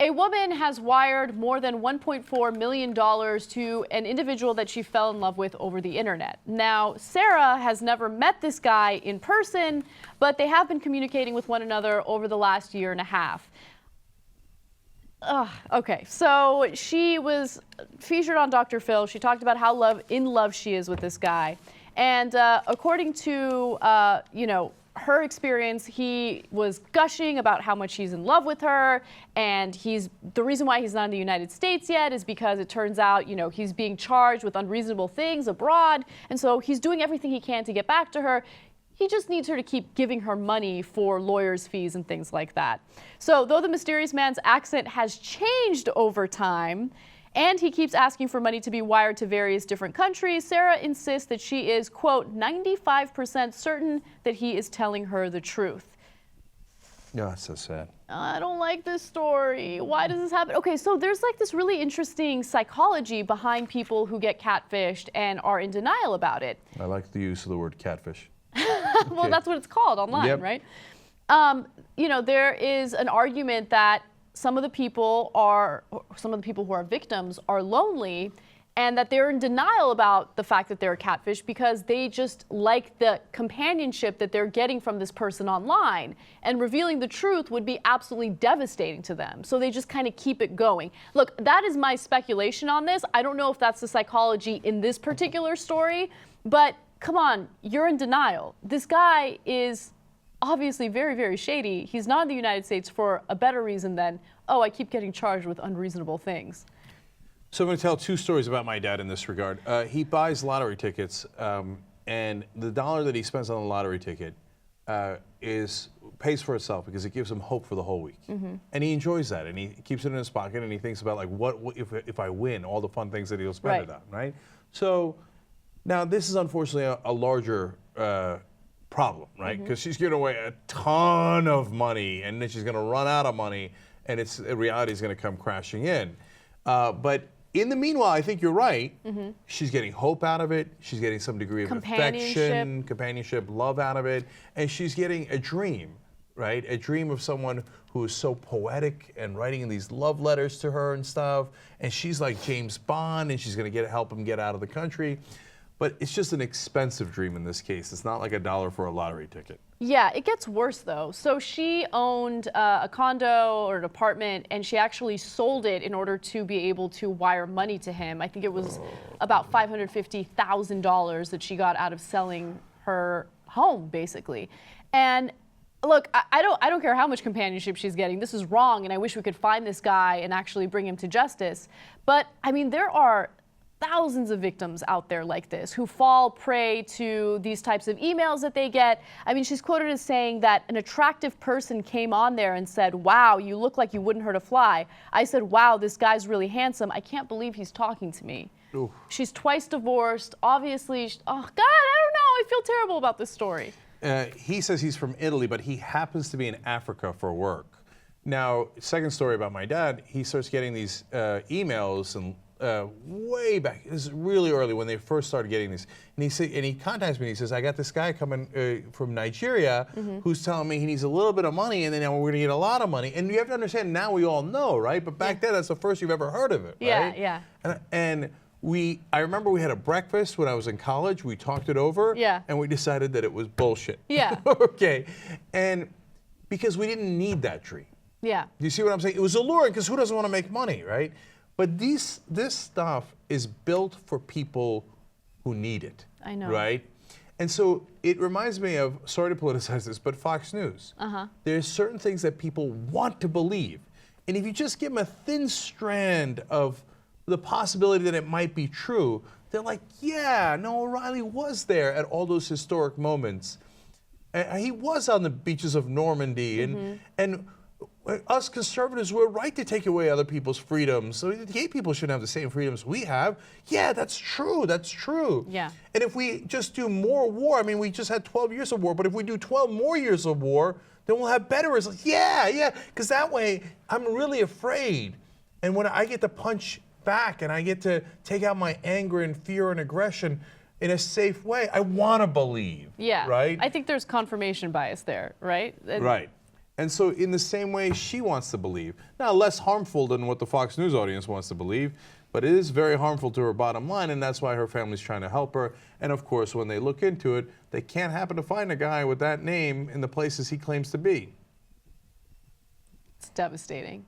A woman has wired more than $1.4 million to an individual that she fell in love with over the internet. Now, Sarah has never met this guy in person, but they have been communicating with one another over the last year and a half. Okay, so she was featured on Dr. Phil. She talked about how in love she is with this guy. And according to, her experience, he was gushing about how much he's in love with her, and the reason why he's not in the United States yet is because it turns out, he's being charged with unreasonable things abroad, and so he's doing everything he can to get back to her. He just needs her to keep giving her money for lawyers' fees and things like that. So though the mysterious man's accent has changed over time, and he keeps asking for money to be wired to various different countries, Sarah insists that she is, quote, 95% certain that he is telling her the truth. Yeah, that's so sad. I don't like this story. Why does this happen? Okay, so there's like this really interesting psychology behind people who get catfished and are in denial about it. I like the use of the word catfish. Well, that's what it's called online, right? There is an argument that some of the people who are victims are lonely, and that they're in denial about the fact that they're a catfish because they just like the companionship that they're getting from this person online, and revealing the truth would be absolutely devastating to them. So they just kind of keep it going. Look, that is my speculation on this. I don't know if that's the psychology in this particular story, but come on, you're in denial. This guy is obviously very, very shady. He's not in the United States for a better reason than, oh, I keep getting charged with unreasonable things. So I'm going to tell two stories about my dad in this regard. He buys lottery tickets, and the dollar that he spends on the lottery ticket pays for itself because it gives him hope for the whole week. Mm-hmm. And he enjoys that, and he keeps it in his pocket, and he thinks about, like, what if I win, all the fun things that he'll spend it on, right? So now this is unfortunately a larger problem, right? Because she's giving away a ton of money, and then she's going to run out of money, and reality is going to come crashing in. But in the meanwhile, I think you're right. Mm-hmm. She's getting hope out of it. She's getting some degree of affection, companionship, love out of it, and she's getting a dream, right? A dream of someone who is so poetic and writing these love letters to her and stuff. And she's like James Bond, and she's going to help him get out of the country. But it's just an expensive dream in this case. It's not like $1 for a lottery ticket. Yeah, it gets worse though. So she owned a condo or an apartment, and she actually sold it in order to be able to wire money to him. I think it was about $550,000 that she got out of selling her home, basically. And look, I don't care how much companionship she's getting. This is wrong, and I wish we could find this guy and actually bring him to justice. But I mean, there are thousands of victims out there like this who fall prey to these types of emails that they get. I mean, she's quoted as saying that an attractive person came on there and said, "Wow, you look like you wouldn't hurt a fly." I said, "Wow, this guy's really handsome. I can't believe he's talking to me." Oof. She's twice divorced. Obviously, oh God, I don't know. I feel terrible about this story. He says he's from Italy, but he happens to be in Africa for work. Now, second story about my dad, he starts getting these emails and way back. This is really early when they first started getting these. And he contacts me and he says, I got this guy coming from Nigeria who's telling me he needs a little bit of money, and then now we're going to get a lot of money. And you have to understand, now we all know, right? But back then, that's the first you've ever heard of it, right? Yeah. And I remember we had a breakfast when I was in college. We talked it over. Yeah. And we decided that it was bullshit. Yeah. Okay. And because we didn't need that dream. Yeah. Do you see what I'm saying? It was alluring because who doesn't want to make money, right? But this stuff is built for people who need it. I know. Right? And so it reminds me of, sorry to politicize this, but Fox News. There's certain things that people want to believe. And if you just give them a thin strand of the possibility that it might be true, they're like, yeah, Noah O'Reilly was there at all those historic moments. He was on the beaches of Normandy. And us conservatives were right to take away other people's freedoms. So the gay people shouldn't have the same freedoms we have. Yeah, that's true. That's true. Yeah. And if we just do more war, I mean, we just had 12 years of war, but if we do 12 more years of war, then we'll have better results. Yeah. Because that way, I'm really afraid. And when I get to punch back and I get to take out my anger and fear and aggression in a safe way, I want to believe. Yeah. Right? I think there's confirmation bias there, right? Right. And so in the same way she wants to believe, now less harmful than what the Fox News audience wants to believe, but it is very harmful to her bottom line, and that's why her family's trying to help her. And of course, when they look into it, they can't happen to find a guy with that name in the places he claims to be. It's devastating.